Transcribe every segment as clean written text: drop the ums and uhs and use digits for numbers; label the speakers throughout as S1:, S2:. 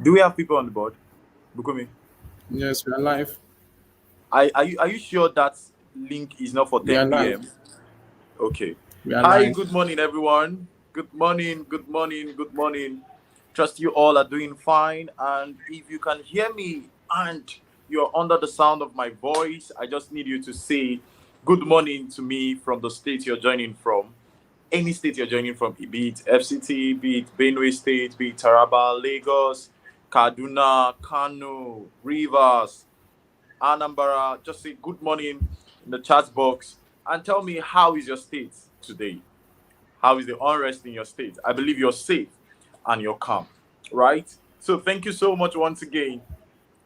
S1: Do we have people on the board? Bukumi,
S2: Yes, we are live.
S1: are you sure that link is not for
S2: We are
S1: 10
S2: live.
S1: p.m.? Okay.
S2: We are
S1: Hi,
S2: live.
S1: good morning, everyone. Good morning, good morning, good morning. Trust you all are doing fine. And if you can hear me and you're under the sound of my voice, I just need you to say good morning to me from the state you're joining from. Any state you're joining from, be it FCT, be it Benue State, be it Taraba, Lagos, Kaduna, Kano, Rivers, Anambra, just say good morning in the chat box and tell me how is your state today? How is the unrest in your state? I believe you're safe and you're calm, right? So thank you so much once again.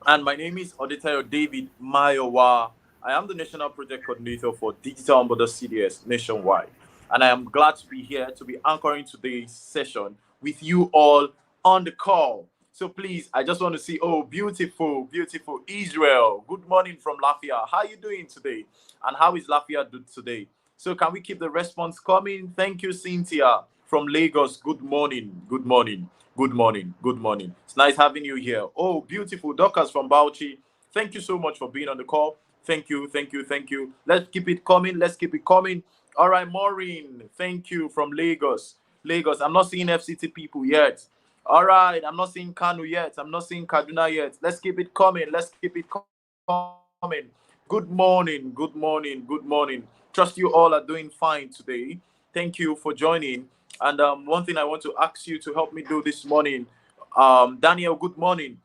S1: And my name is Odetayo David Mayowa. I am the National Project Coordinator for Digital Onboarders CDS nationwide. And I am glad to be here to be anchoring today's session with you all on the call. So please, I just want to see, oh, beautiful, beautiful Israel. Good morning from Lafia. How are you doing today? And how is Lafia doing today? So can we keep the response coming? Thank you, Cynthia from Lagos. Good morning. Good morning. Good morning. Good morning. It's nice having you here. Oh, beautiful. Dorcas from Bauchi. Thank you so much for being on the call. Thank you. Thank you. Thank you. Let's keep it coming. Let's keep it coming. All right, Maureen. Thank you from Lagos. Lagos. I'm not seeing FCT people yet. All right. I'm not seeing Kano yet. I'm not seeing Kaduna yet. Let's keep it coming. Let's keep it coming. Good morning. Good morning. Good morning. Trust you all are doing fine today. Thank you for joining. And one thing I want to ask you to help me do this morning, Daniel, good morning.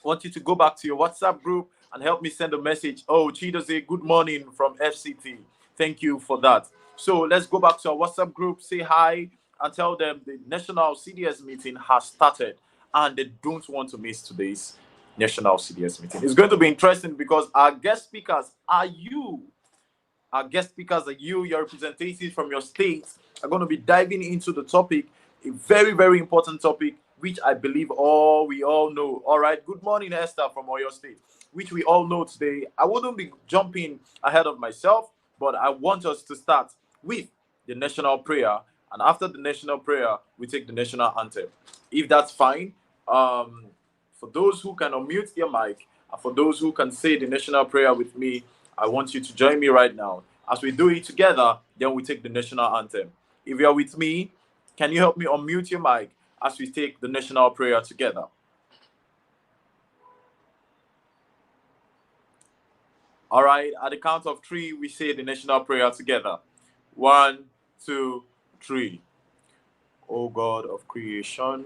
S1: I want you to go back to your WhatsApp group and help me send a message. Oh, Chidoze, good morning from FCT. Thank you for that. So let's go back to our WhatsApp group, say hi, and tell them the National CDS meeting has started and they don't want to miss today's National CDS meeting. It's going to be interesting because our guest speakers are you. Our guest speakers are you, your representatives from your states are going to be diving into the topic, a very, very important topic, which I believe we all know. All right. Good morning, Esther from Oyo State, which we all know today. I wouldn't be jumping ahead of myself, but I want us to start with the national prayer. And after the national prayer, we take the national anthem. If that's fine, for those who can unmute their mic, and for those who can say the national prayer with me, I want you to join me right now. As we do it together, then we take the national anthem. If you are with me, can you help me unmute your mic as we take the national prayer together? All right, at the count of three, we say the national prayer together. One, two, three. O God of creation,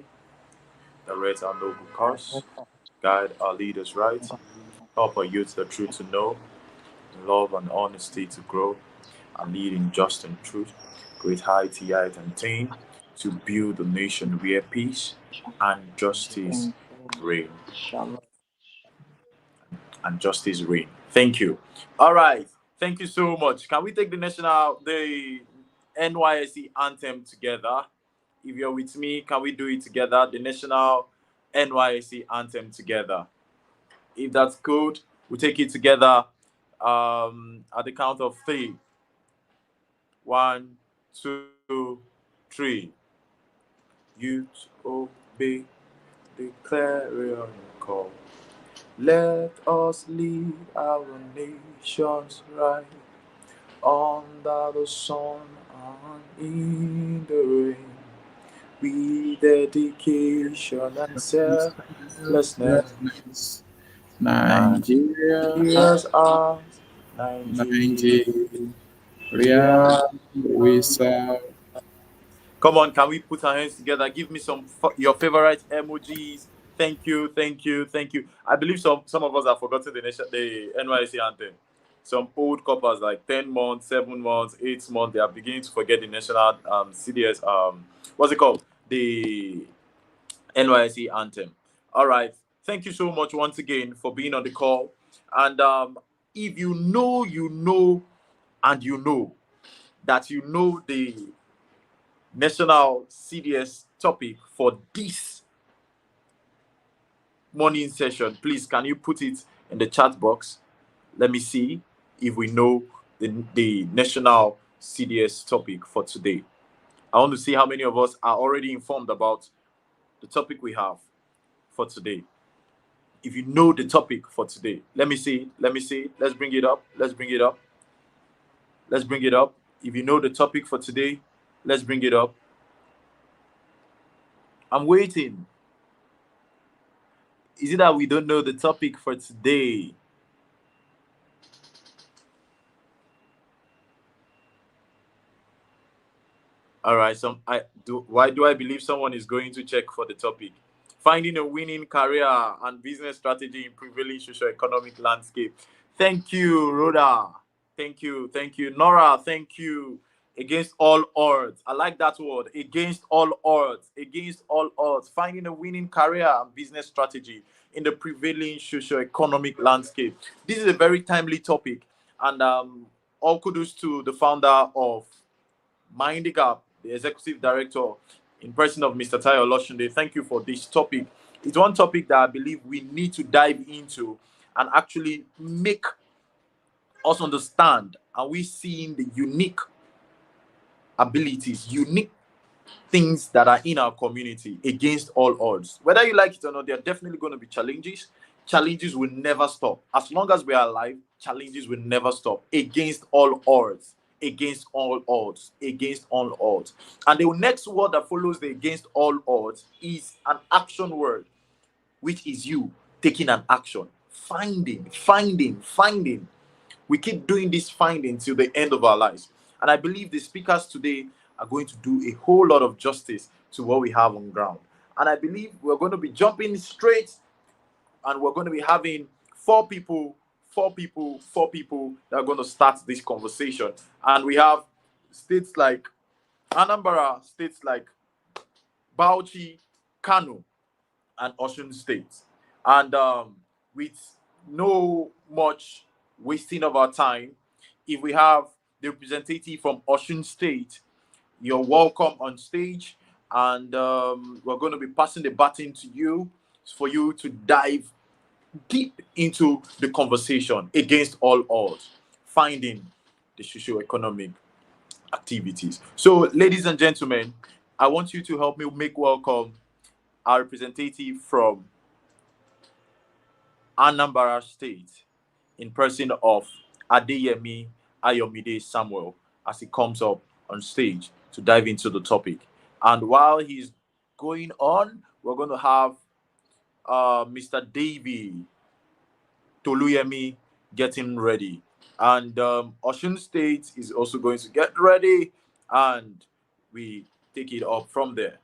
S1: direct our noble course, guide our leaders right, help our youth the truth to know, love and honesty to grow, and lead in just and truth, great height yet attain, to build a nation where peace and justice reign. And justice reign. Thank you. All right. Thank you so much. Can we take the NYSC anthem together? If you're with me, can we do it together? The national NYSC anthem together. If that's good, we'll take it together at the count of three. One, two, three. Youth obey the clarion call. Let us lead our nations right under the sun and in the rain. With dedication and selflessness,
S2: Nigeria,
S1: Nigeria's ours, Nigeria.
S2: Nigeria, we serve.
S1: Come on, can we put our hands together? Give me your favorite emojis. Thank you, thank you, thank you. I believe some of us have forgotten the NYC anthem. Some old coppers like 10 months, 7 months, 8 months, they are beginning to forget the national CDS what's it called? The NYC anthem. All right. Thank you so much once again for being on the call. And if you know, and you know that you know the national CDS topic for this morning session, please can you put it in the chat box? Let me see if we know the national CDS topic for today. I want to see how many of us are already informed about the topic we have for today. If you know the topic for today, let me see. Let me see. Let's bring it up. Let's bring it up. Let's bring it up. If you know the topic for today, let's bring it up. I'm waiting. Is it that we don't know the topic for today? All right. Why do I believe someone is going to check for the topic? Finding a winning career and business strategy in prevailing socioeconomic landscape. Thank you, Rhoda. Thank you. Thank you. Nora, thank you. Against all odds. I like that word. Against all odds. Against all odds. Finding a winning career and business strategy in the prevailing socioeconomic landscape. This is a very timely topic. And all kudos to the founder of MindtheGap, the executive director in person of Mr. Tayo Loshunde. Thank you for this topic. It's one topic that I believe we need to dive into and actually make us understand. Are we seeing the unique abilities, unique things that are in our community against all odds? Whether you like it or not, there are definitely going to be challenges. Challenges will never stop. As long as we are alive, challenges will never stop against all odds. Against all odds, against all odds. And the next word that follows the against all odds is an action word, which is you taking an action. Finding. We keep doing this finding till the end of our lives. And I believe the speakers today are going to do a whole lot of justice to what we have on ground. And I believe we're going to be jumping straight, and we're going to be having four people that are going to start this conversation. And we have states like Anambra, states like Bauchi, Kano, and Osun State. And with no much wasting of our time, if we have the representative from Osun State, you're welcome on stage. And we're going to be passing the baton to you for you to dive deep into the conversation against all odds, finding the socio-economic activities. So, ladies and gentlemen, I want you to help me make welcome our representative from Anambra State in person of Adeyemi Ayomide Samuel as he comes up on stage to dive into the topic. And while he's going on, we're going to have Mr. Davy Toluyemi getting ready. And Osun State is also going to get ready, and we take it up from there.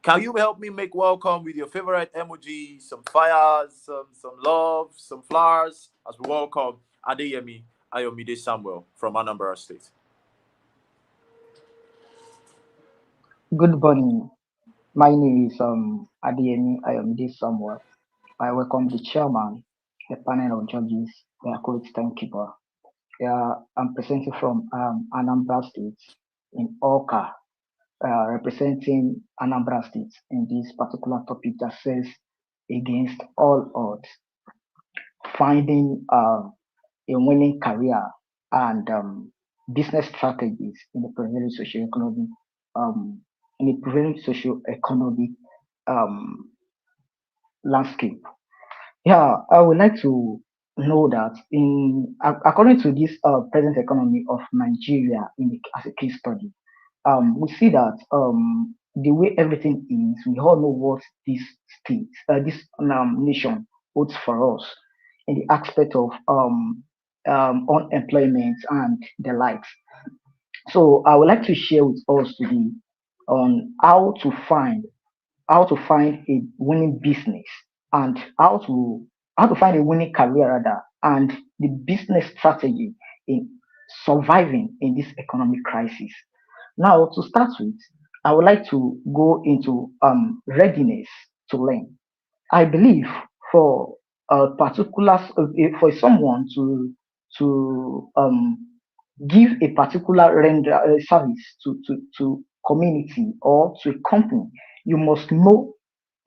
S1: Can you help me make welcome with your favorite emoji, some fires, some love, some flowers, as we welcome Adeyemi Ayomide Samuel from Anambra State.
S3: Good morning. My name is Adeyemi Ayomide Samuel. I welcome the chairman, the panel of judges, the court timekeeper. I'm presenting from Anambra State in Oka, representing Anambra State in this particular topic that says against all odds, finding a winning career and business strategies in the prevailing socioeconomic landscape. Yeah, I would like to know that according to this present economy of Nigeria as a case study, we see that the way everything is, we all know what this state, this nation holds for us in the aspect of unemployment and the likes. So I would like to share with us today on how to find a winning business and how to find a winning career rather, and the business strategy in surviving in this economic crisis. Now, to start with, I would like to go into readiness to learn. I believe for a particular for someone to give a particular service to community or to a company, you must know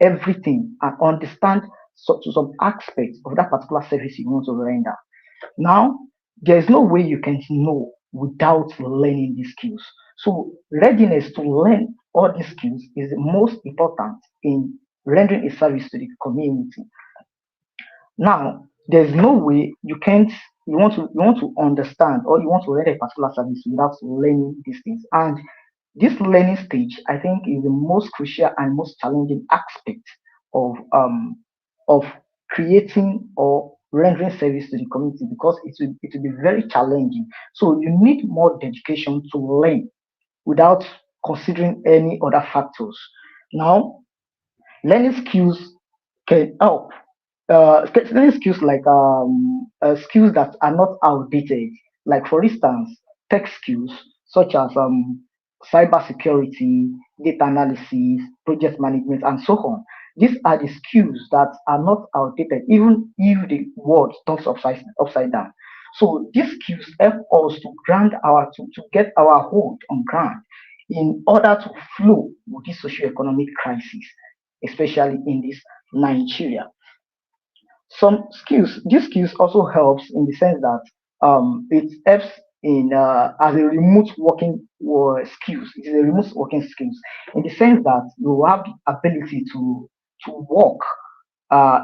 S3: everything and understand to some aspects of that particular service you want to render. Now, there's no way you can know without learning these skills. So, readiness to learn all these skills is the most important in rendering a service to the community. Now, there's no way you want to understand or you want to render a particular service without learning these things. And this learning stage, I think, is the most crucial and most challenging aspect of creating or rendering service to the community, because it will be very challenging. So you need more dedication to learn without considering any other factors. Now, learning skills can help. Learning skills like skills that are not outdated, like for instance, tech skills such as cyber security, data analysis, project management, and so on. These are the skills that are not outdated, even if the world turns upside down. So these skills help us to to get our hold on ground in order to flow with this socio-economic crisis, especially in this Nigeria. These skills also helps in the sense that it helps in as a remote working skills. It is a remote working skills in the sense that you have the ability to work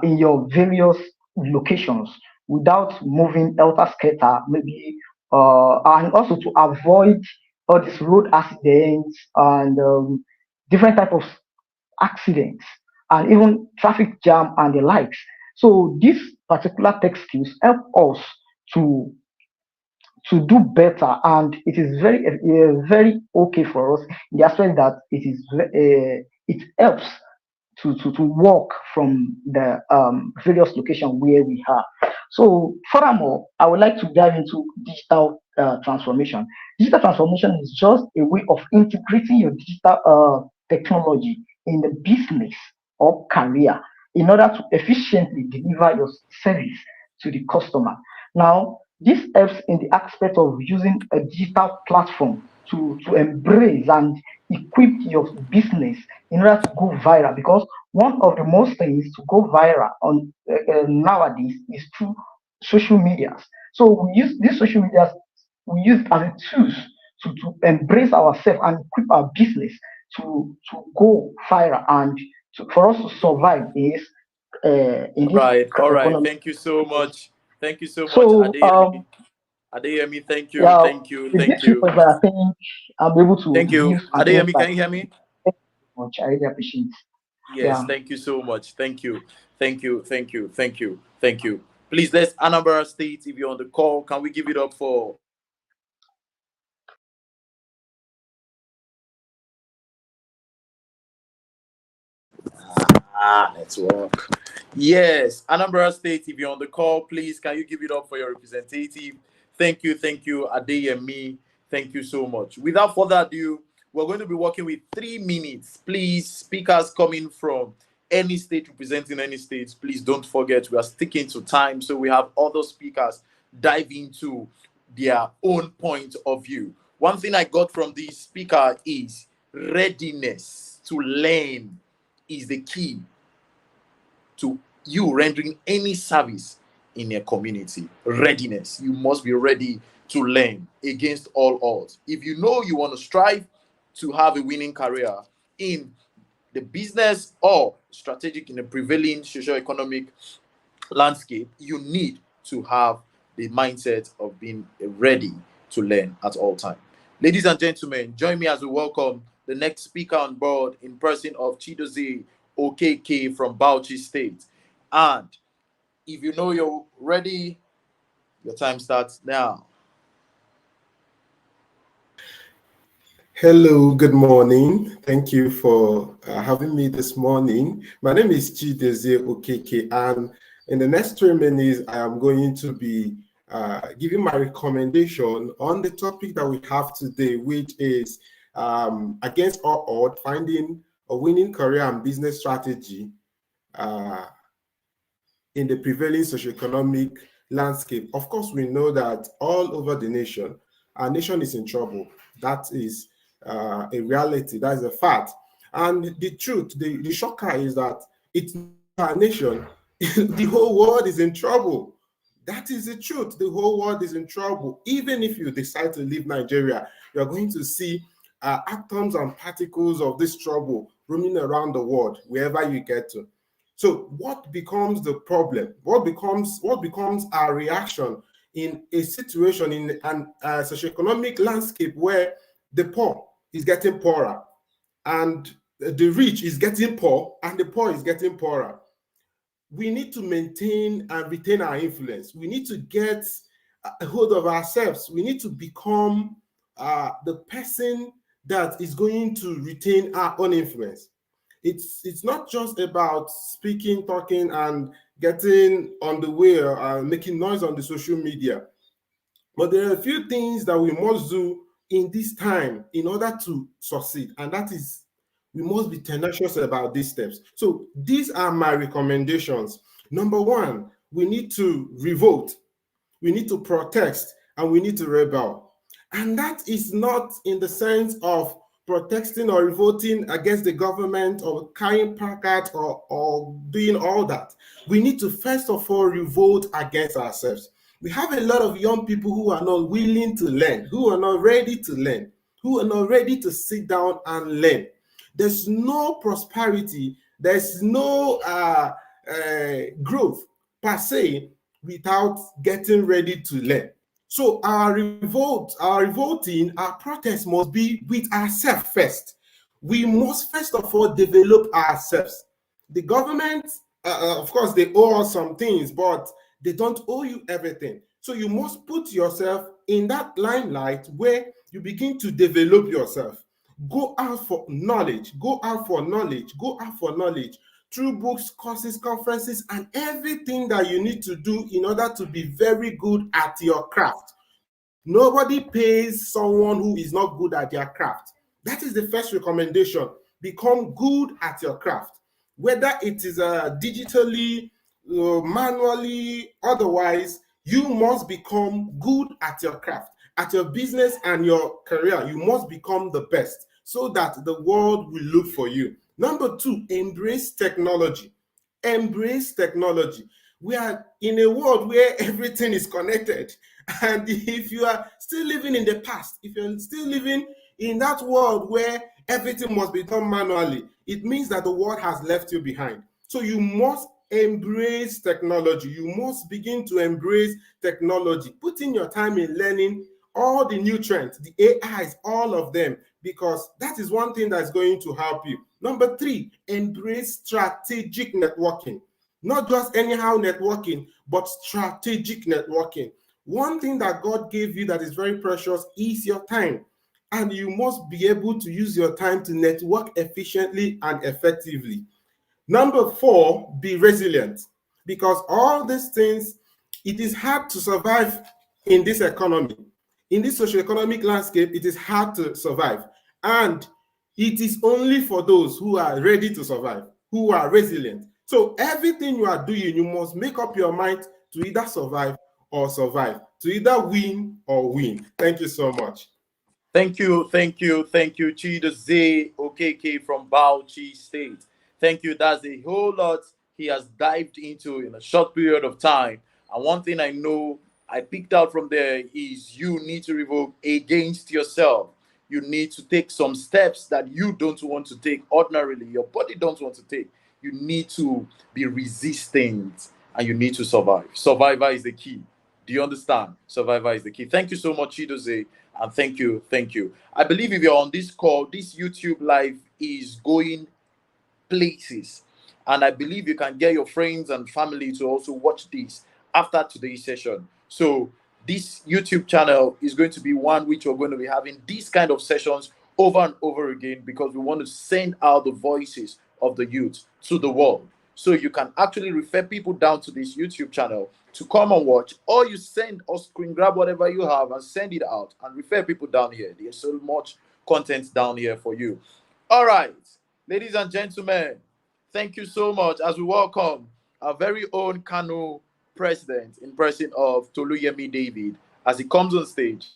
S3: in your various locations without moving elter skelter, maybe, and also to avoid all these road accidents and different type of accidents and even traffic jam and the likes. So these particular tech skills help us to to do better, and it is very okay for us in the aspect that it helps to work from the various locations where we are. So furthermore, I would like to dive into digital transformation. Digital transformation is just a way of integrating your digital technology in the business or career in order to efficiently deliver your service to the customer. Now, this helps in the aspect of using a digital platform to embrace and equip your business in order to go viral, because one of the most things to go viral on nowadays is through social medias. So we use these social medias, we use as a tools to embrace ourselves and equip our business to go viral and for us to survive in this
S1: All right.
S3: economy.
S1: Thank you so much. Thank you so much,
S3: So
S1: Adeyemi. Adeyemi, thank you,
S3: yeah,
S1: thank you,
S3: with
S1: thank
S3: this few
S1: you,
S3: points, I think I'm able to
S1: thank you.
S3: give an
S1: Adeyemi,
S3: insight.
S1: can you hear me?
S3: Thank you so much. I really appreciate.
S1: Yes,
S3: Yeah.
S1: thank you so much. Thank you, thank you, thank you, thank you, thank you. Please, let's Anambra State. If you're on the call, can we give it up for? Network. Yes, Anambra State, if you're on the call, please can you give it up for your representative? Thank you, Adeyemi. Thank you so much. Without further ado, we're going to be working with 3 minutes. Please, speakers coming from any state representing any states, please don't forget we are sticking to time, so we have other speakers dive into their own point of view. One thing I got from this speaker is readiness to learn is the key to you rendering any service in a community. Readiness. You must be ready to learn against all odds. If you know you want to strive to have a winning career in the business or strategic in the prevailing socio-economic landscape, you need to have the mindset of being ready to learn at all times. Ladies and gentlemen, join me as we welcome the next speaker on board in person of Chidozie Okeke from Bauchi State. And if you know you're ready, your time starts now.
S4: Hello, good morning. Thank you for having me this morning. My name is Chidozie Okeke, and in the next 3 minutes, I am going to be giving my recommendation on the topic that we have today, which is against all odds, finding a winning career and business strategy uh, in the prevailing socioeconomic landscape. Of course, we know that all over the nation, our nation is in trouble. That is a reality. That is a fact. And the truth, the shocker is that it's not our nation. The whole world is in trouble. That is the truth. The whole world is in trouble. Even if you decide to leave Nigeria, you're going to see atoms and particles of this trouble roaming around the world, wherever you get to. So what becomes the problem? What becomes our reaction in a situation, in an socioeconomic landscape where the poor is getting poorer and the rich is getting poor and the poor is getting poorer? We need to maintain and retain our influence. We need to get a hold of ourselves. We need to become the person that is going to retain our own influence. It's not just about speaking, talking, and getting on the way or making noise on the social media. But there are a few things that we must do in this time in order to succeed. And that is, we must be tenacious about these steps. So these are my recommendations. Number one, we need to revolt, we need to protest, and we need to rebel. And that is not in the sense of protesting or revolting against the government or carrying placards or doing all that. We need to first of all revolt against ourselves. We have a lot of young people who are not willing to learn, who are not ready to learn, who are not ready to sit down and learn. There's no prosperity, there's no growth per se without getting ready to learn. So our revolting, our protest must be with ourselves first. We must first of all develop ourselves. The government, of course, they owe us some things, but they don't owe you everything. So you must put yourself in that limelight where you begin to develop yourself. Go out for knowledge, go out for knowledge, go out for knowledge through books, courses, conferences, and everything that you need to do in order to be very good at your craft. Nobody pays someone who is not good at their craft. That is the first recommendation. Become good at your craft. Whether it is digitally, manually, otherwise, you must become good at your craft. At your business and your career, you must become the best so that the world will look for you. Number two, embrace technology. Embrace technology. We are in a world where everything is connected. And if you are still living in the past, if you're still living in that world where everything must be done manually, it means that the world has left you behind. So you must embrace technology. You must begin to embrace technology. Put in your time in learning all the new trends, the AIs, all of them, because that is one thing that's going to help you. Number three, embrace strategic networking. Not just anyhow networking, but strategic networking. One thing that God gave you that is very precious is your time. And you must be able to use your time to network efficiently and effectively. Number four, be resilient. Because all these things, it is hard to survive in this economy. In this socioeconomic landscape, it is hard to survive. And it is only for those who are ready to survive, who are resilient. So everything you are doing, you must make up your mind to either survive or survive, to either win or win. Thank you so much.
S1: Thank you, Chidozie Okeke from Bauchi State. Thank you. That's a whole lot he has dived into in a short period of time. And one thing I know I picked out from there is you need to revolt against yourself. You need to take some steps that you don't want to take ordinarily. Your body don't want to take. You need to be resistant and you need to survive. Survivor is the key. Do you understand? Survivor is the key. Thank you so much, Chidozie. And thank you. I believe if you're on this call, this YouTube live is going places. And I believe you can get your friends and family to also watch this after today's session. So this YouTube channel is going to be one which we're going to be having these kind of sessions over and over again because we want to send out the voices of the youth to the world. So you can actually refer people down to this YouTube channel to come and watch, or you send or screen grab whatever you have and send it out and refer people down here. There's so much content down here for you. All right, ladies and gentlemen, thank you so much as we welcome our very own Kano president in person of Toluyemi David as he comes on stage.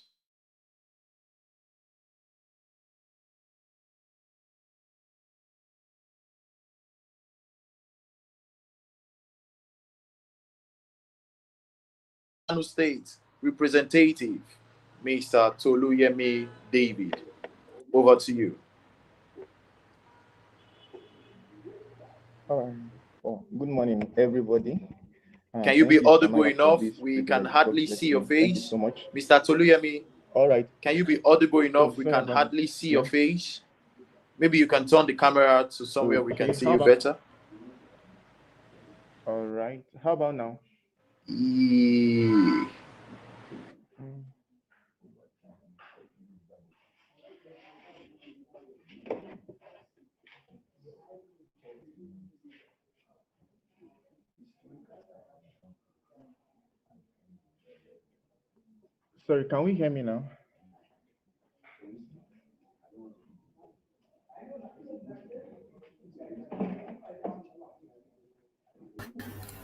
S1: Kano State representative, Mr. Toluyemi David. Over to you.
S5: Good morning, everybody.
S1: Can you be
S5: Thank you,
S1: audible
S5: Samaya, for
S1: enough?
S5: this
S1: We can
S5: privilege. God
S1: hardly see
S5: bless
S1: your
S5: you. Thank you
S1: face.
S5: so much.
S1: Mr. Toluyemi,
S5: All right.
S1: can you be audible enough?
S5: Oh,
S1: We
S5: sorry
S1: can
S5: about that.
S1: hardly see your
S5: Yeah.
S1: face. Maybe you can turn the camera to somewhere we can
S5: Okay.
S1: see
S5: How
S1: you
S5: about?
S1: better.
S5: All right. How about now?
S1: Yeah.
S5: Mm. Sorry, can we hear me now?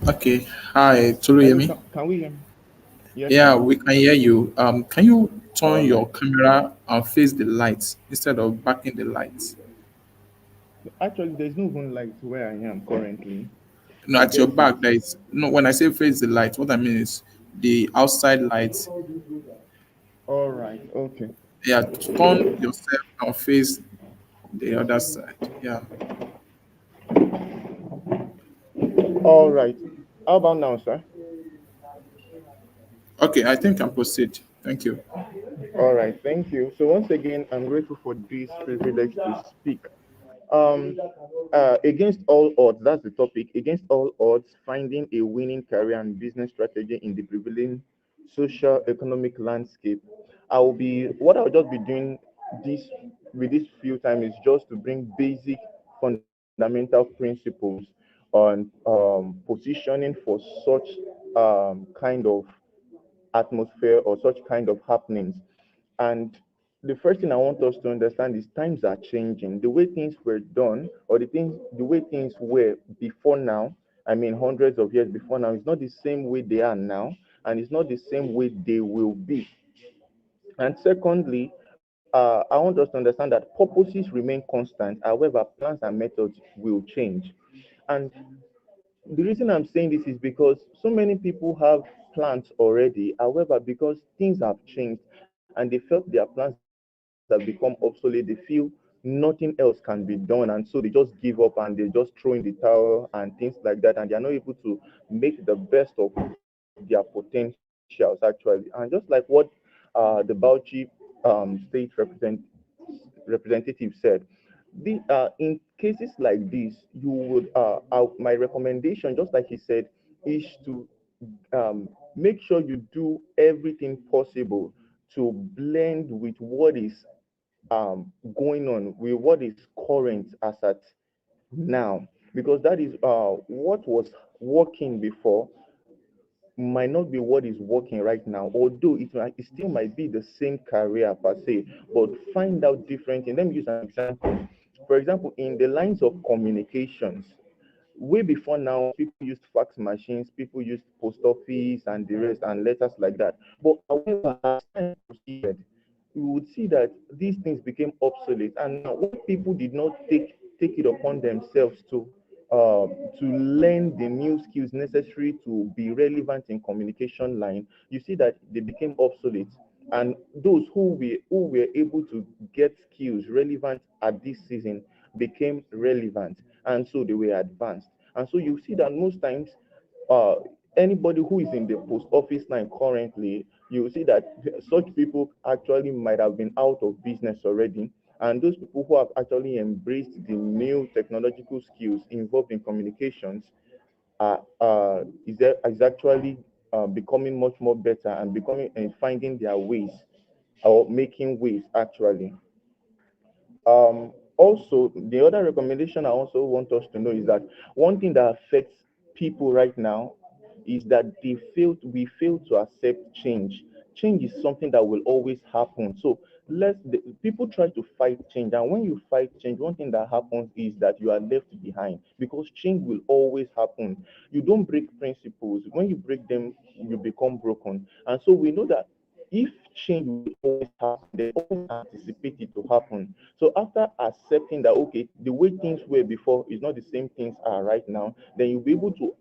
S2: Okay. Hi,
S5: Hello,
S2: Tuluyemi.
S5: can we hear me? Yes,
S2: Yeah,
S5: sir.
S2: we can hear you. Can you turn
S5: All
S2: your
S5: right.
S2: camera and face the lights instead of backing the lights?
S5: Actually, there's no even light where I am currently.
S2: No,
S5: I
S2: at your
S5: guess it's
S2: back, there is no. When I say face the light, what I mean is the outside lights.
S5: all right. Okay.
S2: Yeah, turn yourself and face the other side. Yeah.
S5: All right. How about now, sir?
S2: Okay, I think I can proceed. Thank you.
S5: All right. Thank you. So once again, I'm grateful for this privilege to speak. Um, against all odds, that's the topic. Against all odds, finding a winning career and business strategy in the prevailing social economic landscape. I'll just be doing this with this few time is just to bring basic fundamental principles on positioning for such kind of atmosphere or such kind of happenings. And the first thing I want us to understand is times are changing. The way things were done, or the way things were before now, I mean, hundreds of years before now, is not the same way they are now, and it's not the same way they will be. And secondly, I want us to understand that purposes remain constant. However, plans and methods will change. And the reason I'm saying this is because so many people have plans already. However, because things have changed and they felt their plans have become obsolete, they feel nothing else can be done. And so they just give up and they just throw in the towel and things like that. And they are not able to make the best of their potentials, actually. And just like what the Bauchi state representative said, in cases like this, you would my recommendation, just like he said, is to make sure you do everything possible to blend with what is going on, with what is current as at now, because that is what was working before might not be what is working right now, although it still might be the same career per se, but find out different. And let me use an example. For example, in the lines of communications, way before now, people used fax machines, people used post office and the rest, and letters like that. But however, as time proceeded, we would see that these things became obsolete. And now, when people did not take it upon themselves uh, to learn the new skills necessary to be relevant in communication line, you see that they became obsolete. And those who were able to get skills relevant at this season became relevant, and so they were advanced. And so you see that most times, uh, anybody who is in the post office line currently, you will see that such people actually might have been out of business already. And those people who have actually embraced the new technological skills involved in communications is actually becoming much more better and becoming and finding their ways or making ways actually. Also, the other recommendation I also want us to know is that one thing that affects people right now is that we fail to accept change. Change is something that will always happen. So people try to fight change, and when you fight change, one thing that happens is that you are left behind because change will always happen. You don't break principles. When you break them, you become broken. And so we know that if change will always happen, they always anticipate it to happen. So after accepting that, okay, the way things were before is not the same things are right now, then you'll be able to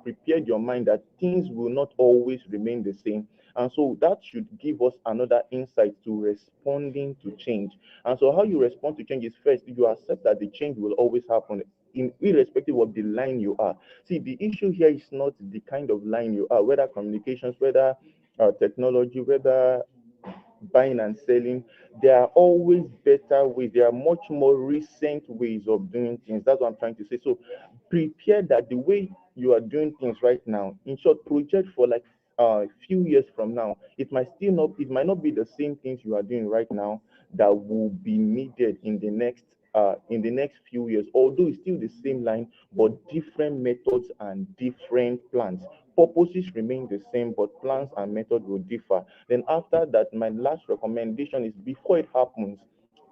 S5: prepare your mind that things will not always remain the same. And so that should give us another insight to responding to change. And so how you respond to change is first, you accept that the change will always happen. irrespective of the line you are. See, the issue here is not the kind of line you are, whether communications, whether technology, whether buying and selling. There are always better ways. There are much more recent ways of doing things. That's what I'm trying to say. So prepare that the way you are doing things right now, in short, project for like a few years from now. It might not be the same things you are doing right now that will be needed in the next few years, although it's still the same line, but different methods and different plans. Purposes remain the same, but plans and methods will differ. Then after that, my last recommendation is, before it happens,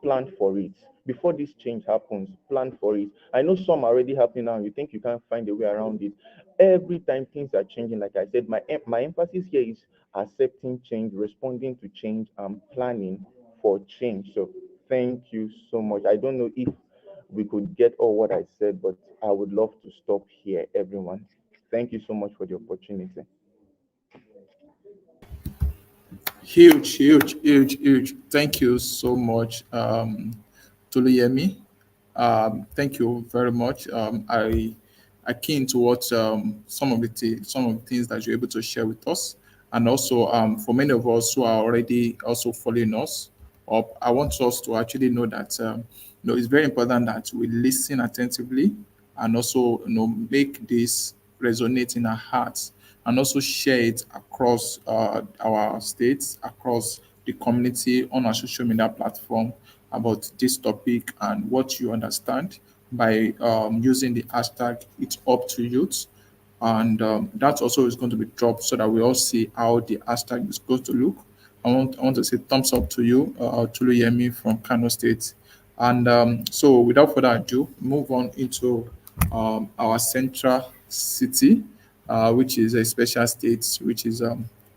S5: plan for it. Before this change happens, plan for it. I know some are already happening now. You think you can't find a way around it. Every time things are changing, like I said, my emphasis here is accepting change, responding to change, and planning for change. So thank you so much. I don't know if we could get all what I said, but I would love to stop here, everyone. Thank you so much for the opportunity.
S2: Huge, huge, huge, huge. Thank you so much, Tuluyemi. Thank you very much. I keen to what some of the things that you're able to share with us, and also for many of us who are already also following us up, I want us to actually know that it's very important that we listen attentively, and also make this resonate in our hearts, and also share it across our states, across the community, on our social media platform, about this topic and what you understand by using the hashtag It's Up to Youth. And that also is going to be dropped so that we all see how the hashtag is going to look. I want to say thumbs up to you, Tuluyemi from Kano State. And so without further ado, move on into our central city, which is a special state, which is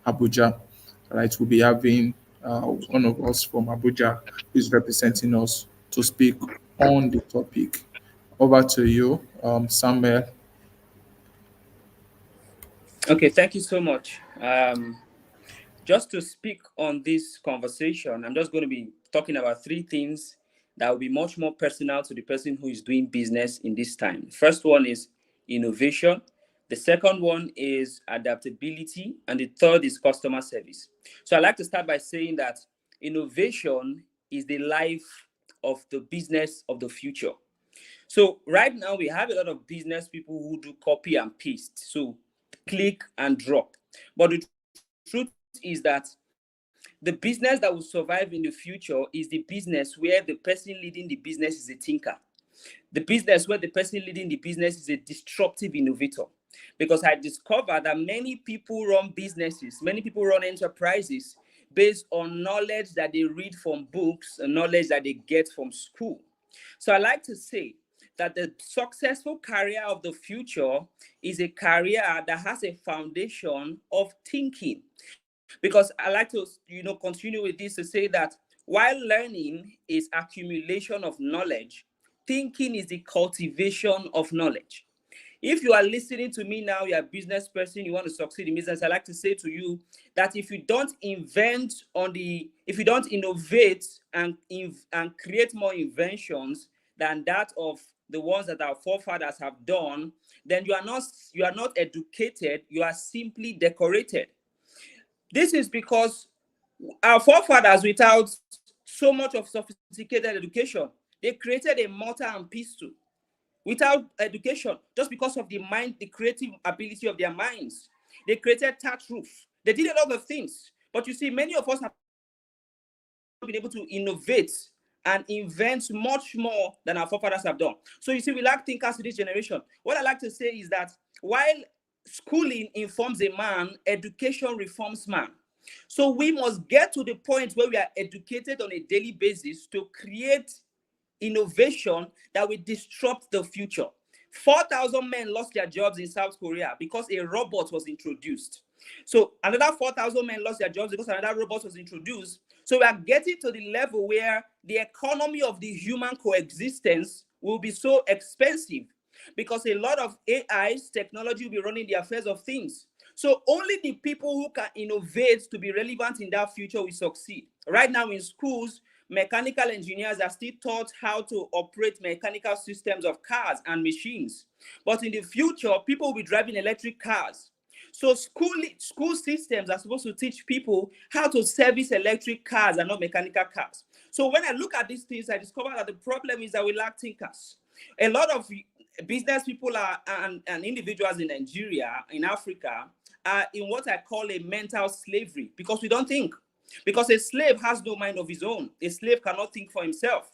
S2: Abuja. Right, we'll be having one of us from Abuja who is representing us to speak on the topic. Over to you, Samuel.
S6: Okay, thank you so much. Just to speak on this conversation, I'm just going to be talking about three things that will be much more personal to the person who is doing business in this time. First one is innovation. The second one is adaptability. And the third is customer service. So I'd like to start by saying that innovation is the life of the business of the future. So right now we have a lot of business people who do copy and paste. So click and drop. But the truth is that the business that will survive in the future is the business where the person leading the business is a thinker. The business where the person leading the business is a disruptive innovator. Because I discovered that many people run businesses, many people run enterprises based on knowledge that they read from books and knowledge that they get from school. So I like to say that the successful career of the future is a career that has a foundation of thinking. Because I like to, continue with this to say that while learning is accumulation of knowledge, thinking is the cultivation of knowledge. If you are listening to me now, you're a business person, you want to succeed in business, I like to say to you that if you don't innovate and create more inventions than that of the ones that our forefathers have done, then you are not educated, you are simply decorated. This is because our forefathers, without so much of sophisticated education, they created a mortar and pestle. Without education, just because of the creative ability of their minds, they created thatch roof. They did a lot of things. But you see, many of us have been able to innovate and invent much more than our forefathers have done. So you see, we lack thinkers in this generation. What I like to say is that while schooling informs a man, education reforms man. So we must get to the point where we are educated on a daily basis to create innovation that will disrupt the future. 4,000 men lost their jobs in South Korea because a robot was introduced. So another 4,000 men lost their jobs because another robot was introduced. So we are getting to the level where the economy of the human coexistence will be so expensive because a lot of AI's technology will be running the affairs of things. So only the people who can innovate to be relevant in that future will succeed. Right now in schools, Mechanical engineers are still taught how to operate mechanical systems of cars and machines. But in the future, people will be driving electric cars. So school systems are supposed to teach people how to service electric cars and not mechanical cars. So when I look at these things, I discover that the problem is that we lack thinkers. A lot of business people and individuals in Nigeria, in Africa, are in what I call a mental slavery because we don't think. Because a slave has no mind of his own. A slave cannot think for himself.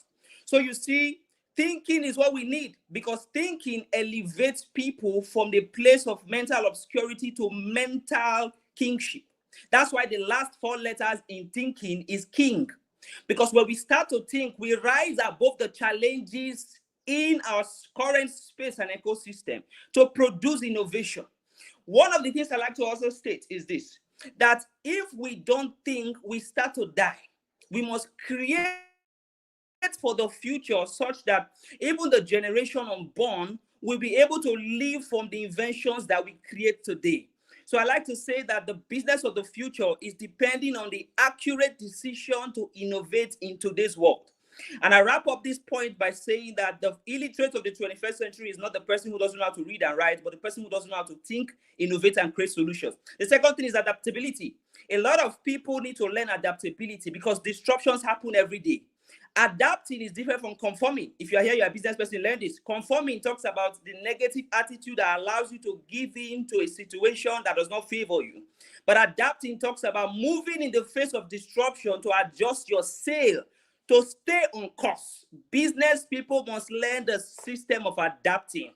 S6: So you see, thinking is what we need because thinking elevates people from the place of mental obscurity to mental kingship. That's why the last 4 letters in thinking is king. Because when we start to think, we rise above the challenges in our current space and ecosystem to produce innovation. One of the things I like to also state is this, that if we don't think, we start to die. We must create for the future such that even the generation unborn will be able to live from the inventions that we create today. So I like to say that the business of the future is depending on the accurate decision to innovate in today's world. And I wrap up this point by saying that the illiterate of the 21st century is not the person who doesn't know how to read and write, but the person who doesn't know how to think, innovate, and create solutions. The second thing is adaptability. A lot of people need to learn adaptability because disruptions happen every day. Adapting is different from conforming. If you are here, you're a business person, learn this. Conforming talks about the negative attitude that allows you to give in to a situation that does not favor you. But adapting talks about moving in the face of disruption to adjust your sail, to stay on course. Business people must learn the system of adapting.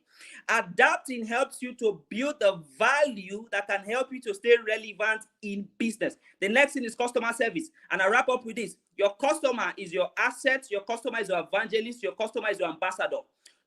S6: Adapting helps you to build the value that can help you to stay relevant in business. The next thing is customer service. And I wrap up with this. Your customer is your asset. Your customer is your evangelist. Your customer is your ambassador.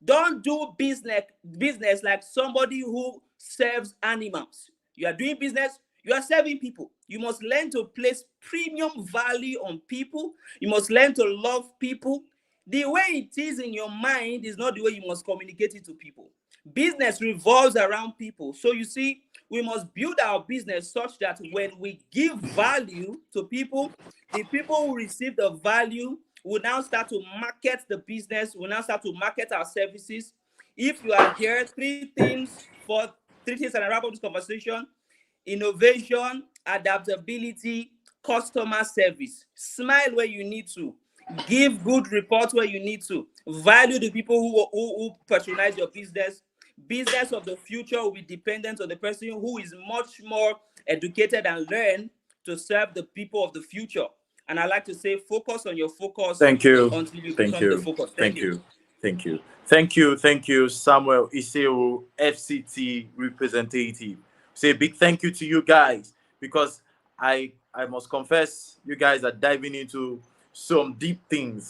S6: Don't do business like somebody who serves animals. You are doing business, you are serving people. You must learn to place premium value on people. You must learn to love people. The way it is in your mind is not the way you must communicate it to people. Business revolves around people. So you see, we must build our business such that when we give value to people, the people who receive the value will now start to market the business, will now start to market our services. If you are here, three things and I wrap up this conversation: innovation, adaptability, customer service. Smile where you need to. Give good reports where you need to. Value the people who patronize your business. Business of the future will be dependent on the person who is much more educated and learn to serve the people of the future. And I like to say, focus on your focus.
S1: Thank you.
S6: Until you
S1: Thank
S6: become
S1: you.
S6: the focus.
S1: Thank you. Thank you. Thank you. Thank you, Samuel Iseo, FCT representative. Say a big thank you to you guys, because I must confess, you guys are diving into some deep things.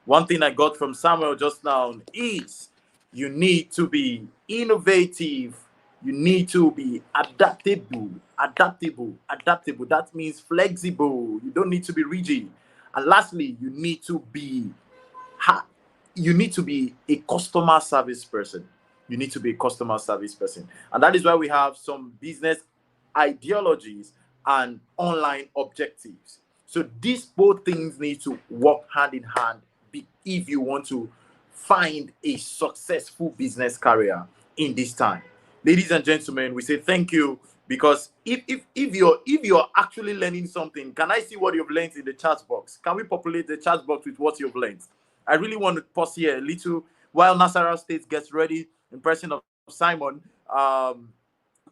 S1: One thing I got from Samuel just now is you need to be innovative. You need to be adaptable. That means flexible. You don't need to be rigid. And lastly, you need to be a customer service person. You need to be a customer service person. And that is why we have some business ideologies and online objectives. So these both things need to work hand in hand if you want to find a successful business career in this time. Ladies and gentlemen, we say thank you, because if you're actually learning something, can I see what you've learned in the chat box? Can we populate the chat box with what you've learned? I really want to pause here a little while Nasarawa State gets ready in person of Simon.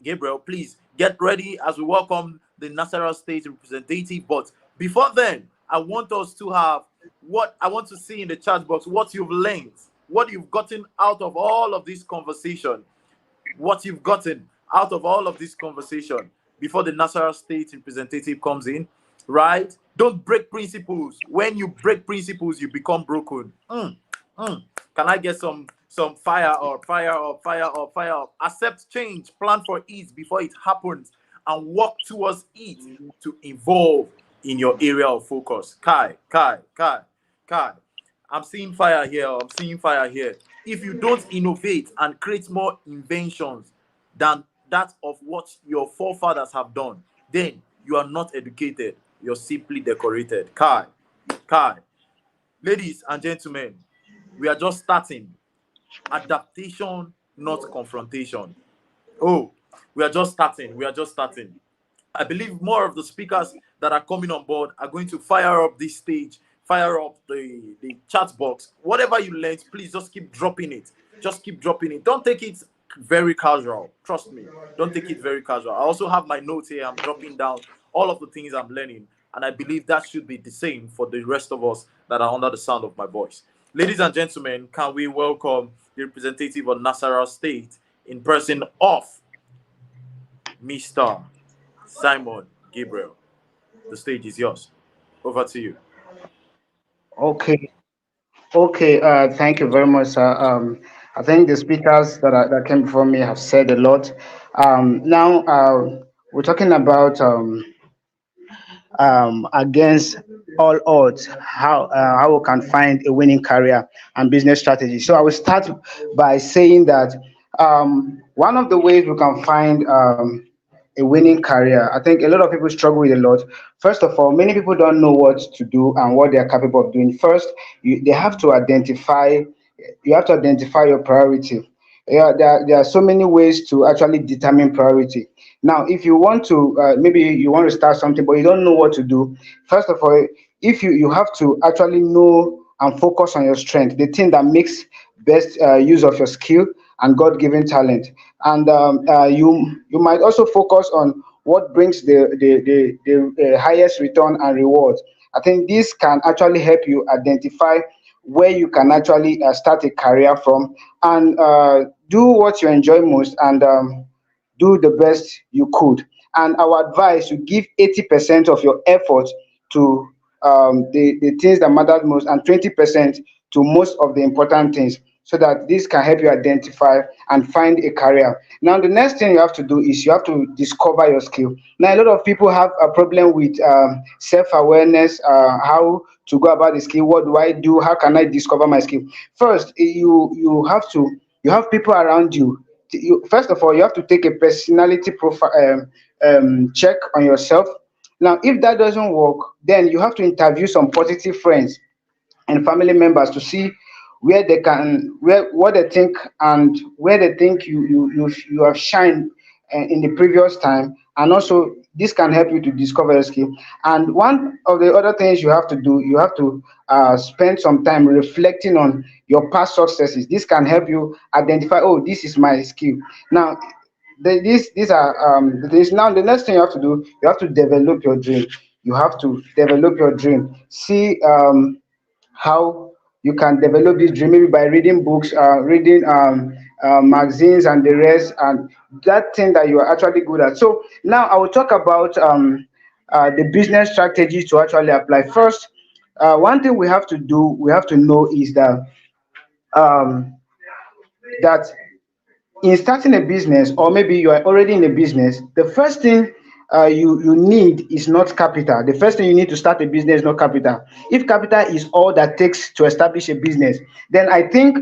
S1: Gabriel, please get ready as we welcome the Nasarawa State representative. But before then, I want us to have what I want to see in the chat box, what you've learned, what you've gotten out of all of this conversation, before the Nasarawa State representative comes in, right? Don't break principles. When you break principles, you become broken. Can I get some fire up? Accept change, plan for it before it happens, and work towards it to evolve in your area of focus. Kai. I'm seeing fire here. If you don't innovate and create more inventions than that of what your forefathers have done, then you are not educated. you're simply decorated. Kai, Kai. Ladies and gentlemen, we are just starting. Adaptation, not confrontation. Oh, we are just starting. We are just starting. I believe more of the speakers that are coming on board are going to fire up this stage, fire up the chat box. Whatever you learned, please just keep dropping it. Just keep dropping it. Don't take it very casual. Trust me. Don't take it very casual. I also have my notes here. I'm dropping down all of the things I'm learning. And I believe that should be the same for the rest of us that are under the sound of my voice. Ladies and gentlemen, can we welcome the representative of Nasarawa State in person of Mr. Simon Gabriel? The stage is yours. Over to you.
S7: Okay, okay. Thank you very much, sir. I think the speakers that came before me have said a lot. Now we're talking about against all odds, how we can find a winning career and business strategy. So I will start by saying that one of the ways we can find a winning career, I think a lot of people struggle with a lot. First of all, many people don't know what to do and what they are capable of doing. First, they have to identify. You have to identify your priority. Yeah, there are so many ways to actually determine priority. Now, if you want to, maybe you want to start something, but you don't know what to do. First of all, if you have to actually know and focus on your strength, the thing that makes best use of your skill and God-given talent, and you might also focus on what brings the highest return and reward. I think this can actually help you identify where you can actually start a career from, and do what you enjoy most, and do the best you could. And our advice: you give 80% of your effort to the things that matter most, and 20% to most of the important things, so that this can help you identify and find a career. Now, the next thing you have to do is you have to discover your skill. Now, a lot of people have a problem with self-awareness, how to go about the skill. What do I do? How can I discover my skill? First, you have people around you. First of all, you have to take a personality profile check on yourself. Now, if that doesn't work, then you have to interview some positive friends and family members to see where what they think, and where they think you have shined in the previous time, and also this can help you to discover your skill. And one of the other things you have to do, you have to spend some time reflecting on your past successes. This can help you identify, oh, this is my skill. Now, these are the things. Now, the next thing you have to do, you have to develop your dream. You have to develop your dream. See how you can develop this dream, maybe by reading books, reading magazines and the rest, and that thing that you are actually good at. So now I will talk about the business strategies to actually apply. First, one thing we have to do, we have to know is um, that in starting a business, or maybe you are already in a business, the first thing you need is not capital. The first thing you need to start a business is not capital. If capital is all that takes to establish a business, then I think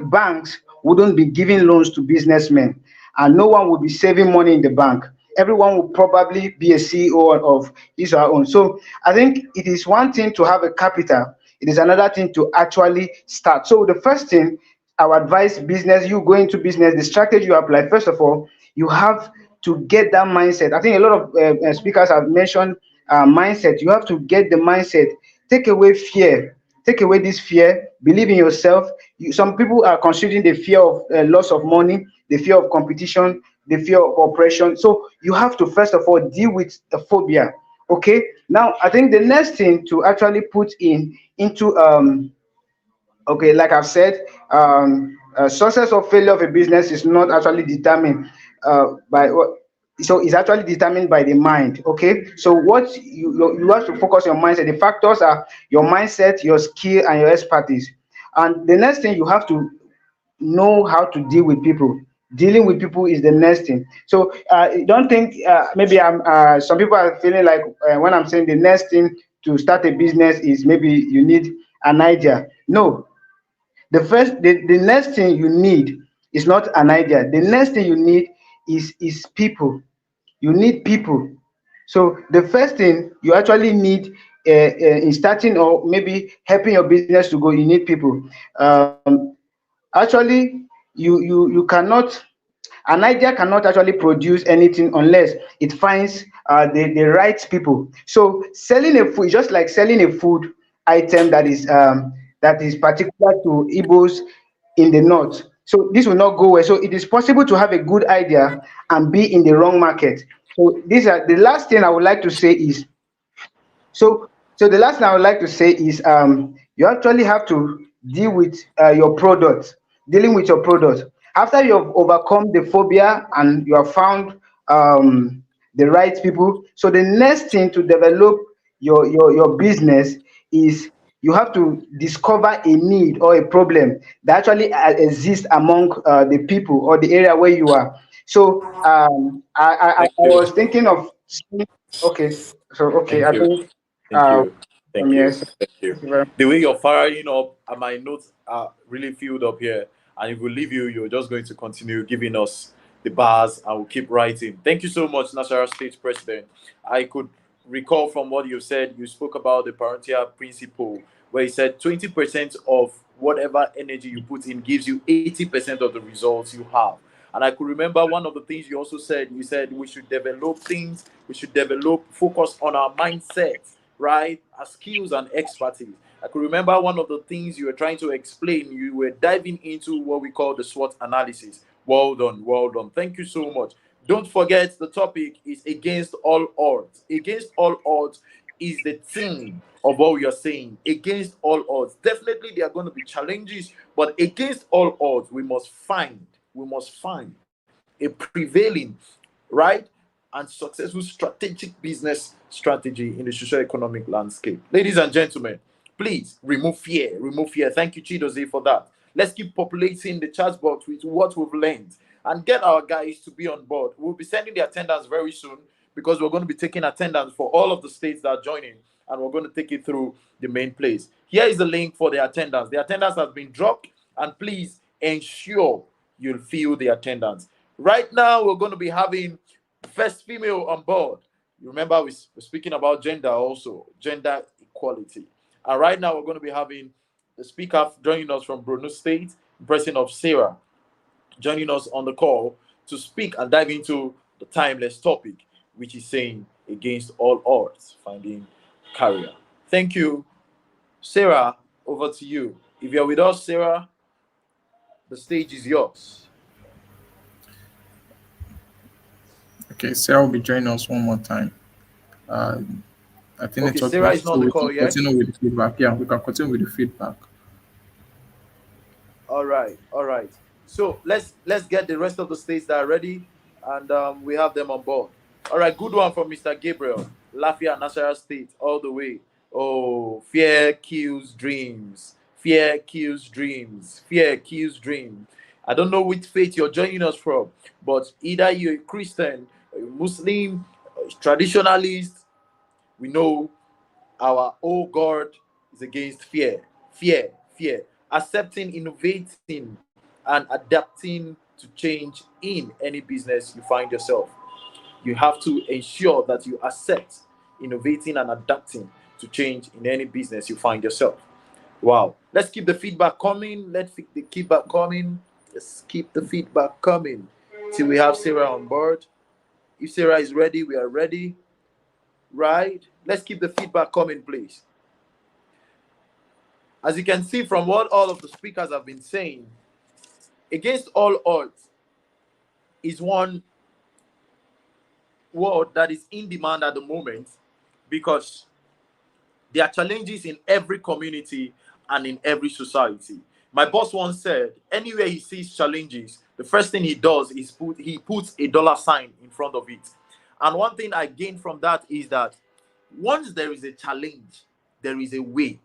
S7: banks wouldn't be giving loans to businessmen, and no one would be saving money in the bank. Everyone will probably be a CEO of his or her own. So I think it is one thing to have a capital, it is another thing to actually start. So the first thing our advice, business, you go into business, the strategy you apply, first of all, you have to get that mindset. I think a lot of speakers have mentioned mindset. You have to get the mindset. Take away fear. Take away this fear. Believe in yourself. Some people are considering the fear of loss of money, the fear of competition, the fear of oppression. So you have to first of all deal with the phobia. Okay. Now, I think the next thing to actually put into okay, like I've said, success or failure of a business is not actually determined by what. So it's actually determined by the mind. Okay, so what you have to focus on your mindset. The factors are your mindset, your skill, and your expertise. And the next thing, you have to know how to deal with people. Dealing with people is the next thing. So don't think maybe I'm. Some people are feeling like when I'm saying the next thing to start a business is maybe you need an idea. No, the next thing you need is not an idea. The next thing you need is people. You need people. So the first thing you actually need in starting or maybe helping your business to go, you need people. Actually, you cannot, an idea cannot actually produce anything unless it finds the right people. So selling a food is just like selling a food item that is particular to Igbos in the north. So this will not go well. So it is possible to have a good idea and be in the wrong market. So these are the last thing I would like to say is, so the last thing I would like to say is you actually have to deal with your product, dealing with your product. After you have overcome the phobia and you have found the right people, so the next thing to develop your business is you have to discover a need or a problem that actually exists among the people or the area where you are. So I
S1: Thank you.
S7: was thinking of, okay, so okay,
S1: Thank
S7: I
S1: you.
S7: think
S1: Thank you. Thank you.
S7: yes,
S1: Thank you.
S7: thank you very
S1: The way you're firing up, and my notes are really filled up here. And if we leave you, you're just going to continue giving us the bars and we'll keep writing. Thank you so much, Nasarawa State President. I could recall from what you said, you spoke about the parental principle, where you said 20% of whatever energy you put in gives you 80% of the results you have. And I could remember one of the things you also said, you said we should develop things, we should develop, focus on our mindset, right? Our skills and expertise. I could remember one of the things you were trying to explain, you were diving into what we call the SWOT analysis. Well done, well done. Thank you so much. Don't forget the topic is against all odds. Against all odds is the theme of what we are saying. Against all odds. Definitely there are going to be challenges, but against all odds, we must find a prevailing, right, and successful strategic business strategy in the socio-economic landscape. Ladies and gentlemen, please remove fear. Remove fear. Thank you, Chidozie, for that. Let's keep populating the chat box with what we've learned and get our guys to be on board. We'll be sending the attendance very soon because we're going to be taking attendance for all of the states that are joining and we're going to take it through the main place. Here is the link for the attendance. The attendance has been dropped and please ensure you'll fill the attendance. Right now, we're going to be having the first female on board. You remember we're speaking about gender also, gender equality. And right now, we're going to be having the speaker joining us from Borno State, the person of Sarah, joining us on the call to speak and dive into the timeless topic, which is saying against all odds, finding career. Thank you. Sarah, over to you. If you're with us, Sarah, the stage is yours.
S2: Okay, Sarah will be joining us one more time. I think
S1: Okay,
S2: network
S1: Sarah is
S2: is,
S1: not
S2: so
S1: on the
S2: we
S1: call
S2: can
S1: yet.
S2: continue with the feedback. Yeah, we can continue with the feedback.
S1: All right, all right. So let's get the rest of the states that are ready, and we have them on board. All right, good one from Mr. Gabriel, Lafayette, Nasarawa State, all the way. Oh, fear kills dreams. Fear kills dreams. Fear kills dreams. I don't know which faith you're joining us from, but either you're a Christian, a Muslim, a traditionalist, we know our oh God is against fear. Fear, fear. Accepting, innovating, and adapting to change in any business you find yourself. You have to ensure that you accept, innovating, and adapting to change in any business you find yourself. Wow. Let's keep the feedback coming. Keep that coming. Let's keep the feedback coming till we have Sarah on board. If Sarah is ready, we are ready. Right? Let's keep the feedback coming, please. As you can see from what all of the speakers have been saying, against all odds is one word that is in demand at the moment because there are challenges in every community and in every society. My boss once said, anywhere he sees challenges, the first thing he does is he puts a dollar sign in front of it. And one thing I gained from that is that once there is a challenge, there is a way.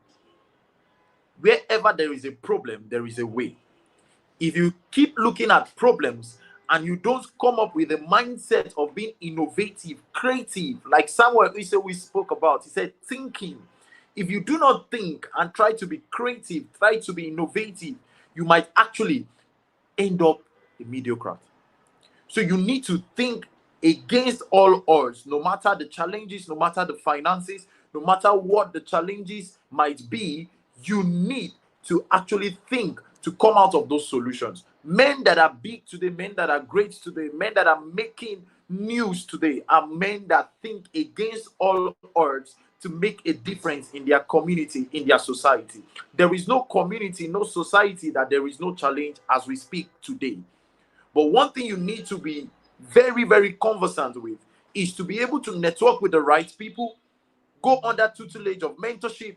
S1: Wherever there is a problem, there is a way. If you keep looking at problems and you don't come up with a mindset of being innovative, creative, like Samuel we spoke about, he said thinking. If you do not think and try to be creative, try to be innovative, you might actually end up a mediocre. So you need to think against all odds, no matter the challenges, no matter the finances, no matter what the challenges might be, you need to actually think to come out of those solutions. Men that are big today, men that are great today, men that are making news today are men that think against all odds to make a difference in their community, in their society. There is no community, no society that there is no challenge as we speak today. But one thing you need to be very, very conversant with is to be able to network with the right people, go under tutelage of mentorship,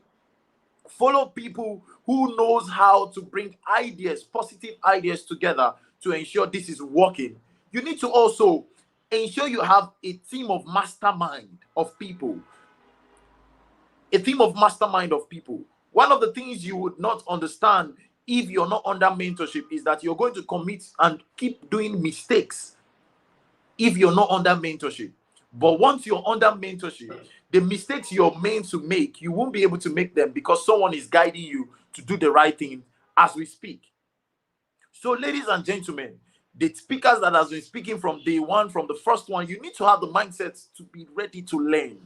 S1: follow people who knows how to bring ideas, positive ideas together to ensure this is working. You need to also ensure you have a team of mastermind of people. A team of mastermind of people. One of the things you would not understand if you're not under mentorship is that you're going to commit and keep doing mistakes if you're not under mentorship. But once you're under mentorship, the mistakes you're meant to make, you won't be able to make them because someone is guiding you to do the right thing as we speak. So, ladies and gentlemen, the speakers that has been speaking from day one, from the first one, you need to have the mindset to be ready to learn.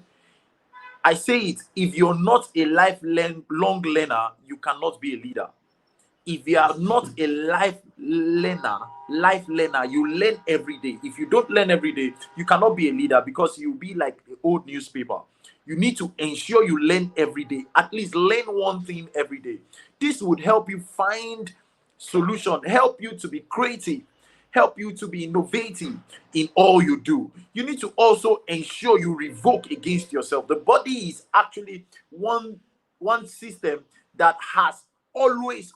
S1: I say it, if you're not a lifelong learner, you cannot be a leader. If you are not a life learner, you learn every day. If you don't learn every day, you cannot be a leader because you'll be like the old newspaper. You need to ensure you learn every day, at least learn one thing every day. This would help you find solution, help you to be creative, help you to be innovative in all you do. You need to also ensure you revoke against yourself. The body is actually one system that has always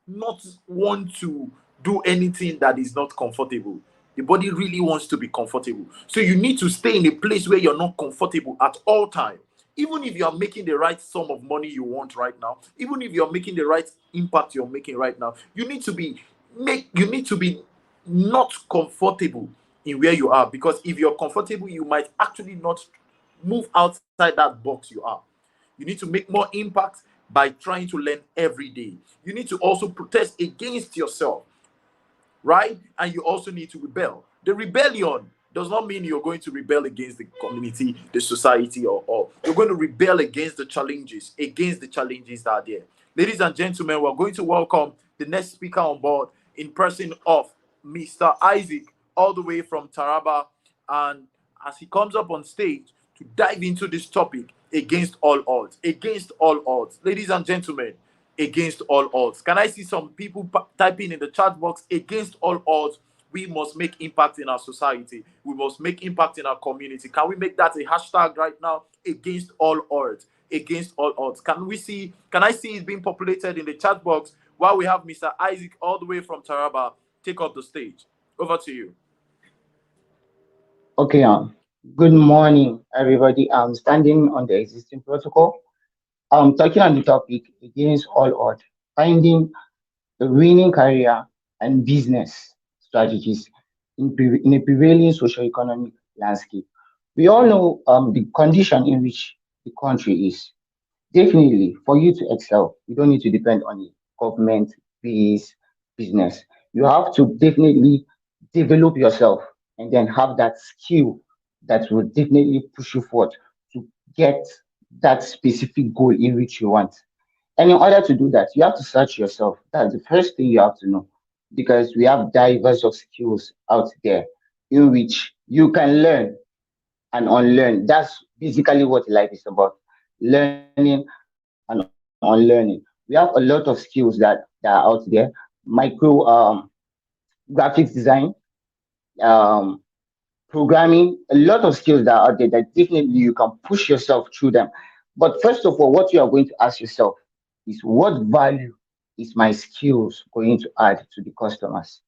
S1: not want to do anything that is not comfortable. The body really wants to be comfortable. So you need to stay in a place where you're not comfortable at all time. Even if you are making the right sum of money you want right now, even if you're making the right impact you're making right now, you need to be not comfortable in where you are, because if you're comfortable, you might actually not move outside that box you are. You need to make more impact by trying to learn every day. You need to also protest against yourself, right? And you also need to rebel. The rebellion does not mean you're going to rebel against the community, the society, or you're going to rebel against the challenges that are there. Ladies and gentlemen, we're going to welcome the next speaker on board in person of Mr. Isaac, all the way from Taraba. And as he comes up on stage to dive into this topic, against all odds, ladies and gentlemen, against all odds. Can I see some people typing in the chat box? Against all odds, we must make impact in our society. We must make impact in our community. Can we make that a hashtag right now? Against all odds. Against all odds. Can I see it being populated in the chat box while we have Mr. Isaac all the way from Taraba take up the stage? Over to you.
S3: Okay, good morning, everybody. I'm standing on the existing protocol. I'm talking on the topic against all odds, finding the winning career and business strategies in a prevailing socioeconomic landscape. We all know the condition in which the country is. Definitely, for you to excel, you don't need to depend on a government-based business. You have to definitely develop yourself and then have that skill that will definitely push you forward to get that specific goal in which you want. And in order to do that, you have to search yourself. That's the first thing you have to know, because we have diverse of skills out there in which you can learn and unlearn. That's basically what life is about: learning and unlearning. We have a lot of skills that are out there: graphics design, um, programming, a lot of skills that are out there that definitely you can push yourself through them. But first of all, what you are going to ask yourself is, what value is my skills going to add to the customers?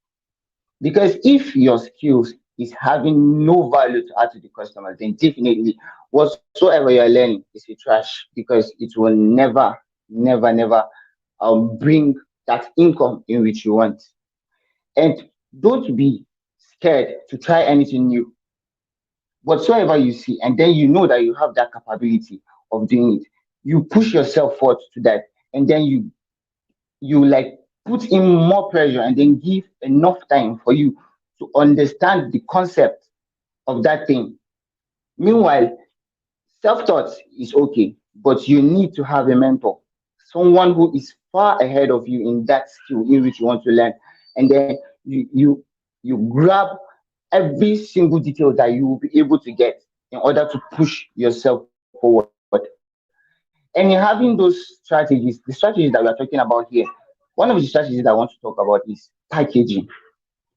S3: Because if your skills is having no value to add to the customers, then definitely whatsoever you're learning is a trash, because it will never bring that income in which you want. And don't be scared to try anything new. Whatsoever you see, and then you know that you have that capability of doing it, you push yourself forward to that, and then you like put in more pressure and then give enough time for you to understand the concept
S8: of that thing. Meanwhile, self-taught is okay, but you need to have a mentor, someone who is far ahead of you in that skill in which you want to learn, and then you grab every single detail that you will be able to get in order to push yourself forward. And in having those strategies, the strategies that we are talking about here, one of the strategies that I want to talk about is packaging.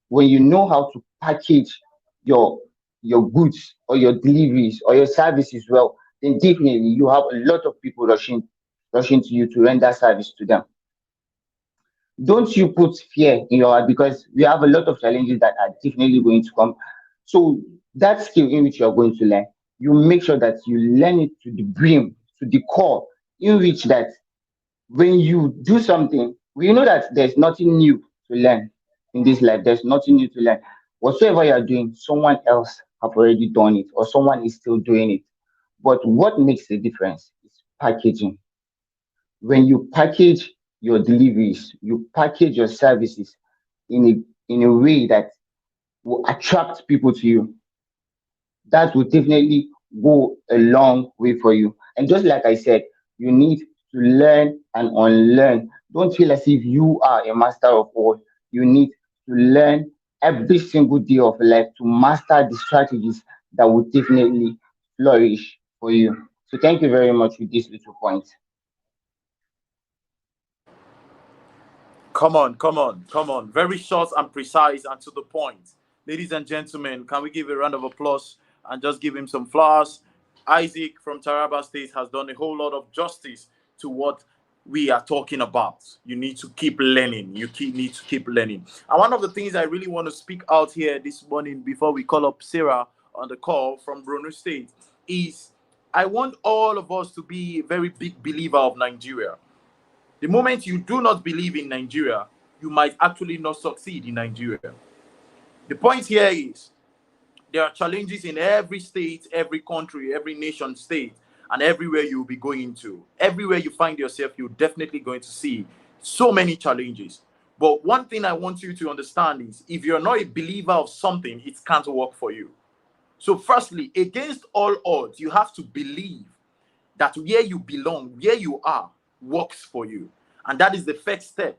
S8: When you know how to package your your goods or your deliveries or your services well, then definitely you have a lot of people rushing to you to render service to them. Don't you put fear in your heart, because we have a lot of challenges that are definitely going to come. So that skill in which you're going to learn, you make sure that you learn it to the brim, to the core, in which that when you do something, we know that there's nothing new to learn in this life. There's nothing new to learn. Whatsoever you are doing, someone else have already done it, or someone is still doing it. But what makes the difference is packaging. When you package your deliveries, you package your services in a way that will attract people to you, that will definitely go a long way for you. And just like I said, you need to learn and unlearn. Don't feel as if you are a master of all. You need to learn every single day of life to master the strategies that will definitely flourish for you. So thank you very much with this little point.
S1: Come on, come on, come on. Very short and precise and to the point. Ladies and gentlemen, can we give a round of applause and just give him some flowers? Isaac from Taraba State has done a whole lot of justice to what we are talking about. You need to keep learning. Need to keep learning. And one of the things I really want to speak out here this morning before we call up Sarah on the call from Borno State is I want all of us to be a very big believer of Nigeria. The moment you do not believe in Nigeria, you might actually not succeed in Nigeria. The point here is there are challenges in every state, every country, every nation state, and everywhere you'll be going to. Everywhere you find yourself, you're definitely going to see so many challenges. But one thing I want you to understand is if you're not a believer of something, it can't work for you. So firstly, against all odds, you have to believe that where you belong, where you are, works for you. And that is the first step.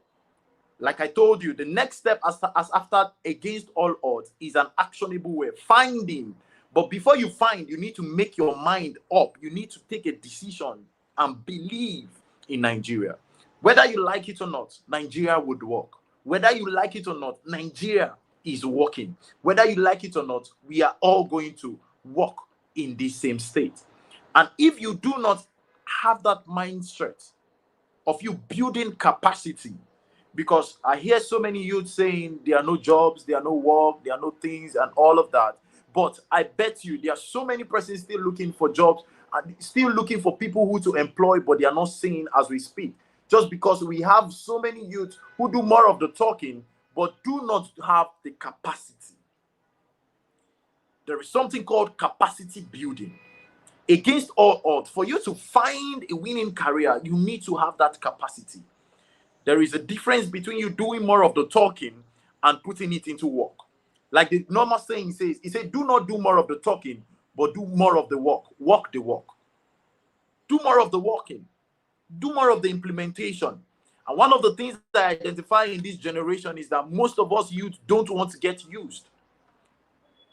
S1: Like I told you, the next step as after against all odds is an actionable way. Finding. But before you find, you need to make your mind up. You need to take a decision and believe in Nigeria. Whether you like it or not, Nigeria would work. Whether you like it or not, Nigeria is working. Whether you like it or not, we are all going to work in this same state. And if you do not have that mindset of you building capacity, because I hear so many youth saying there are no jobs, there are no work, there are no things and all of that. But I bet you there are so many persons still looking for jobs and still looking for people who to employ, but they are not seeing as we speak. Just because we have so many youth who do more of the talking, but do not have the capacity. There is something called capacity building. Against all odds, for you to find a winning career, you need to have that capacity. There is a difference between you doing more of the talking and putting it into work. Like the normal saying says, it said, do not do more of the talking, but do more of the work. Walk the walk. Do more of the walking. Do more of the implementation. And one of the things that I identify in this generation is that most of us youth don't want to get used.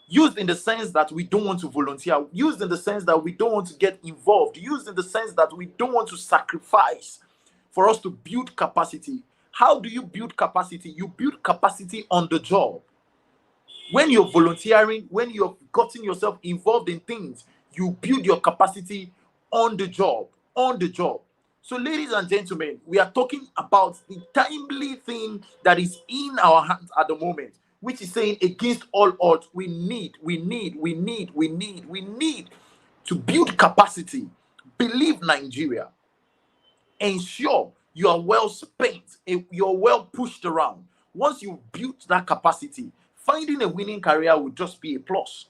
S1: Used in the sense that we don't want to volunteer. Used in the sense that we don't want to get involved. Used in the sense that we don't want to sacrifice for us to build capacity. How do you build capacity? You build capacity on the job. When you're volunteering, when you're gotten yourself involved in things, you build your capacity on the job. On the job. So, ladies and gentlemen, we are talking about the timely thing that is in our hands at the moment, which is saying against all odds, we need to build capacity. Believe Nigeria. Ensure you are well spent, you're well pushed around. Once you build that capacity, finding a winning career will just be a plus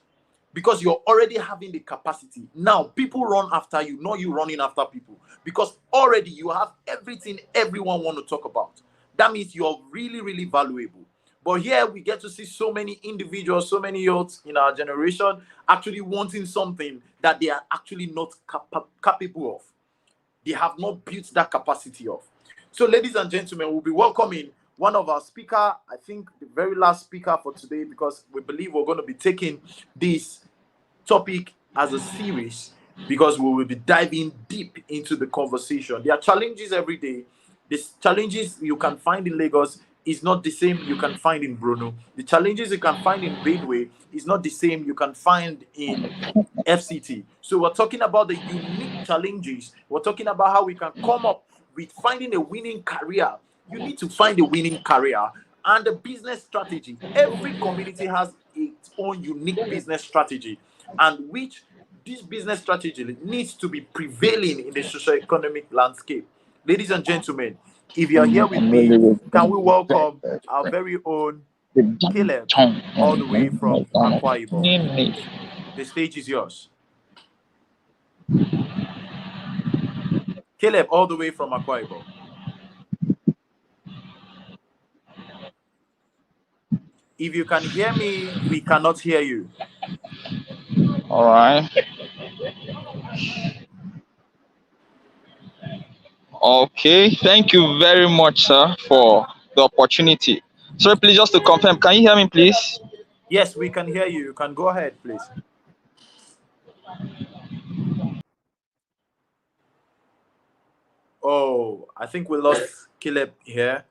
S1: because you're already having the capacity. Now, people run after you, not you running after people, because already you have everything everyone want to talk about. That means you're really, really valuable. But here we get to see so many individuals, so many youths in our generation actually wanting something that they are actually not capable of. They have not built that capacity of. So, ladies and gentlemen, we'll be welcoming one of our speaker, I think the very last speaker for today, because we believe we're going to be taking this topic as a series, because we will be diving deep into the conversation. There are challenges every day. These challenges you can find in Lagos is not the same you can find in Borno. The challenges you can find in Benue is not the same you can find in FCT. So we're talking about the unique challenges. We're talking about how we can come up with finding a winning career. You need to find a winning career and a business strategy. Every community has its own unique business strategy, and which this business strategy needs to be prevailing in the socio-economic landscape. Ladies and gentlemen, if you are here with me, can we welcome our very own Caleb, all the way from Akwa Ibom. The stage is yours. Caleb, all the way from Akwa Ibom. If you can hear me, we cannot hear you.
S9: All right. Okay. Thank you very much, sir, for the opportunity. Sorry, please, just to confirm, can you hear me, please?
S1: Yes, we can hear you. You can go ahead, please. Oh, I think we lost Caleb here.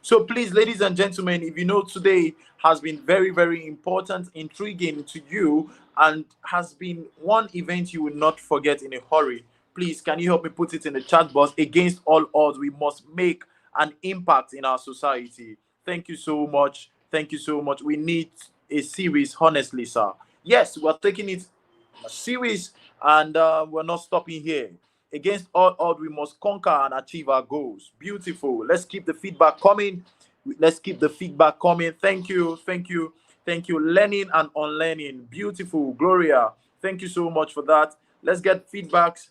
S1: So please, ladies and gentlemen, if you know today has been very, very important, intriguing to you, and has been one event you will not forget in a hurry, please, can you help me put it in the chat box? Against all odds, we must make an impact in our society. Thank you so much. Thank you so much. We need a series, honestly, sir. Yes, we're taking it a series, and we're not stopping here. Against all odds, we must conquer and achieve our goals. Beautiful. Let's keep the feedback coming. Thank you, thank you, thank you. Learning and unlearning. Beautiful. Gloria, thank you so much for that. Let's get feedbacks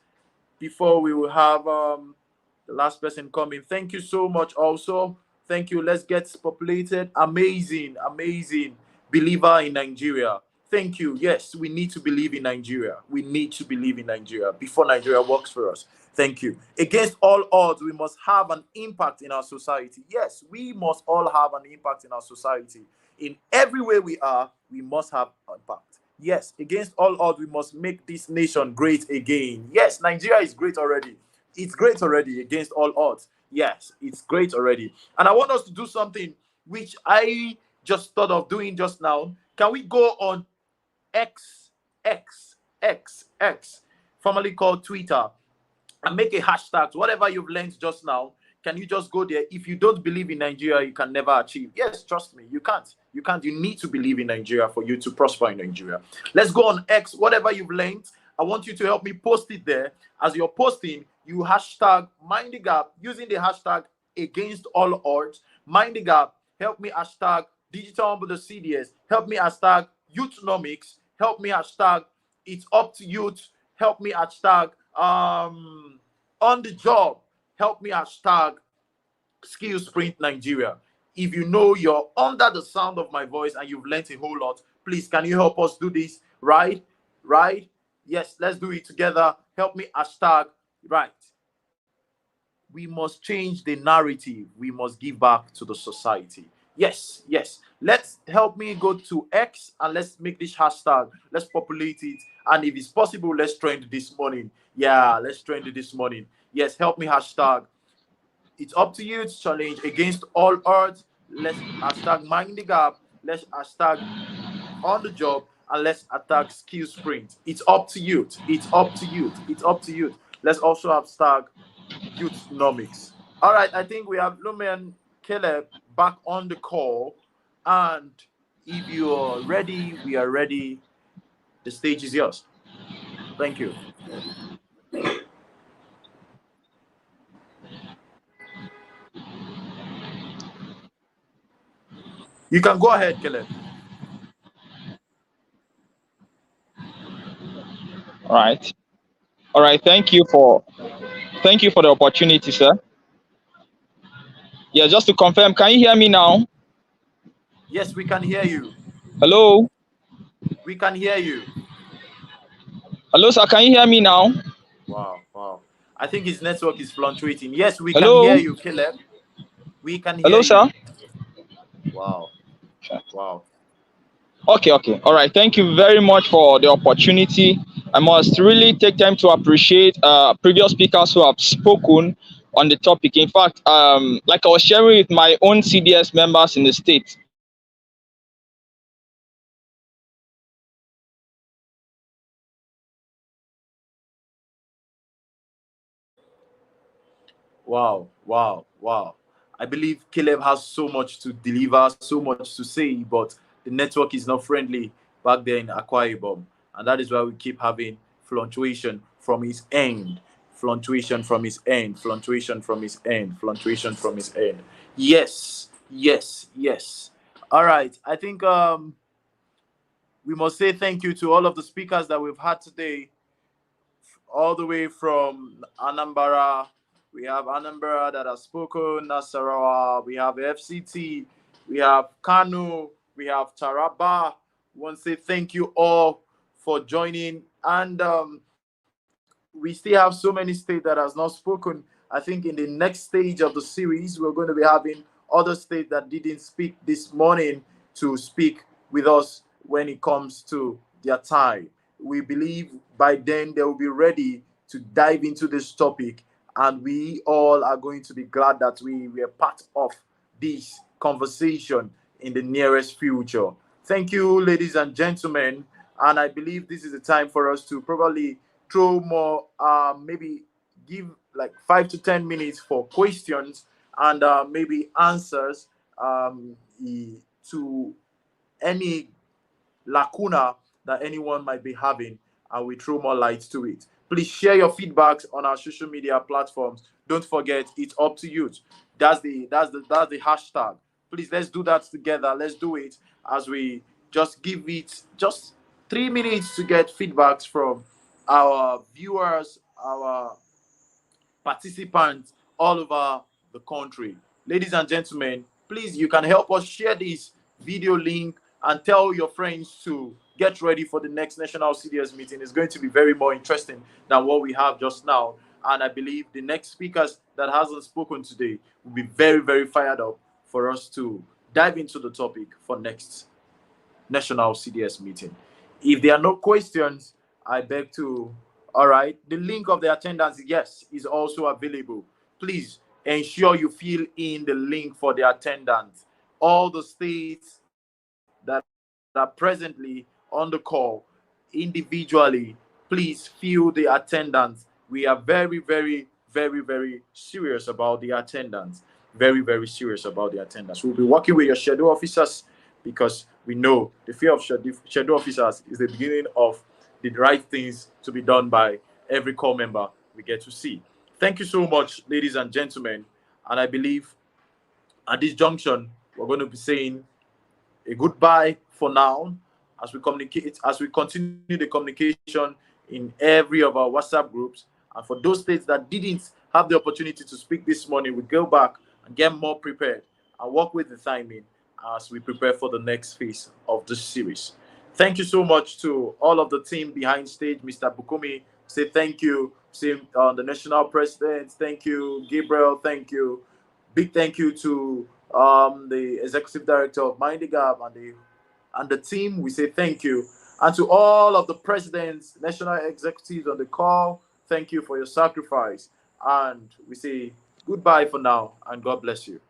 S1: before we will have the last person coming. Thank you so much also. Thank you. Let's get populated. Amazing, amazing. Believer in Nigeria. Thank you. Yes, we need to believe in Nigeria. We need to believe in Nigeria before Nigeria works for us. Thank you. Against all odds, we must have an impact in our society. Yes, we must all have an impact in our society. In every way we are, we must have impact. Yes, against all odds, we must make this nation great again. Yes, Nigeria is great already. It's great already against all odds. Yes, it's great already. And I want us to do something which I just thought of doing just now. Can we go on X, formerly called Twitter, and make a hashtag? Whatever you've learned just now, can you just go there? If you don't believe in Nigeria, you can never achieve. Yes, trust me, you can't. You can't. You need to believe in Nigeria for you to prosper in Nigeria. Let's go on X. Whatever you've learned, I want you to help me post it there. As you're posting, you hashtag MindtheGap using the hashtag against all odds. MindtheGap. Help me hashtag Digital Onboarders CDS. Help me hashtag Youthnomics. Help me hashtag It's Up to Youth. Help me hashtag On the Job. Help me hashtag Skill Sprint Nigeria. If you know you're under the sound of my voice and you've learned a whole lot, please, can you help us do this? Right? Yes, let's do it together. Help me hashtag right. We must change the narrative. We must give back to the society. Yes. Let's help me go to X and let's make this hashtag. Let's populate it. And if it's possible, let's trend this morning. Yeah, let's trend it this morning. Yes, help me hashtag. It's Up to You to challenge against all odds. Let's hashtag MindtheGap. Let's hashtag On the Job. And let's attack Skill Sprint. It's up to you. It's up to you. It's up to you. Let's also hashtag Youthnomics. All right, I think we have Lume and Caleb back on the call. And if you are ready, we are ready. The stage is yours. Thank you. You can go ahead, Caleb.
S9: All right. Thank you for the opportunity, sir. Yeah, just to confirm, can you hear me now?
S1: Yes, we can hear you.
S9: Hello?
S1: We can hear you.
S9: Hello, sir, can you hear me now?
S1: Wow, wow. I think his network is fluctuating. Yes, we can hear
S9: Hello?
S1: you, Caleb. We can hear
S9: Hello,
S1: you.
S9: sir?
S1: Wow, wow.
S9: Okay, okay. All right. Thank you very much for the opportunity. I must really take time to appreciate previous speakers who have spoken on the topic. In fact, like I was sharing with my own CDS members in the state,
S1: Wow, wow, wow. I believe Caleb has so much to deliver, so much to say, but the network is not friendly back there in Akwa Ibom. And that is why we keep having fluctuation from his end, fluctuation from his end, fluctuation from his end, fluctuation from his end. Yes, yes, yes. All right. I think we must say thank you to all of the speakers that we've had today, all the way from Anambra. We have Anambra that has spoken, Nasarawa, we have FCT, we have Kano, we have Taraba. We want to say thank you all for joining. And we still have so many states that has not spoken. I think in the next stage of the series, we're going to be having other states that didn't speak this morning to speak with us when it comes to their time. We believe by then they will be ready to dive into this topic, and we all are going to be glad that we were part of this conversation in the nearest future. Thank you, ladies and gentlemen. And I believe this is the time for us to probably throw more, maybe give like 5 to 10 minutes for questions and maybe answers to any lacuna that anyone might be having, and we throw more light to it. Please share your feedbacks on our social media platforms. Don't forget, it's up to you. That's the hashtag. Please, let's do that together. Let's do it as we just give it just 3 minutes to get feedbacks from our viewers, our participants all over the country. Ladies and gentlemen, please, you can help us share this video link and tell your friends to get ready for the next national CDS meeting. It's going to be very more interesting than what we have just now. And I believe the next speakers that hasn't spoken today will be very, very fired up for us to dive into the topic for next national CDS meeting. If there are no questions, I beg to, all right, the link of the attendance, yes, is also available. Please ensure you fill in the link for the attendance. All the states that are presently on the call individually, please fill the attendance. We are very, very, very, very serious about the attendance. Very, very serious about the attendance. We'll be working with your schedule officers because we know the fear of schedule officers is the beginning of the right things to be done by every core member we get to see. Thank you so much, ladies and gentlemen. And I believe at this junction, we're going to be saying a goodbye for now as we communicate, as we continue the communication in every of our WhatsApp groups. And for those states that didn't have the opportunity to speak this morning, we go back and get more prepared and work with the timing as we prepare for the next phase of this series. Thank you so much to all of the team behind stage. Mr. Bukumi, say thank you. Say the national president, thank you. Gabriel, thank you. Big thank you to the executive director of MindtheGap and the team. We say thank you. And to all of the presidents, national executives on the call, thank you for your sacrifice. And we say goodbye for now, and God bless you.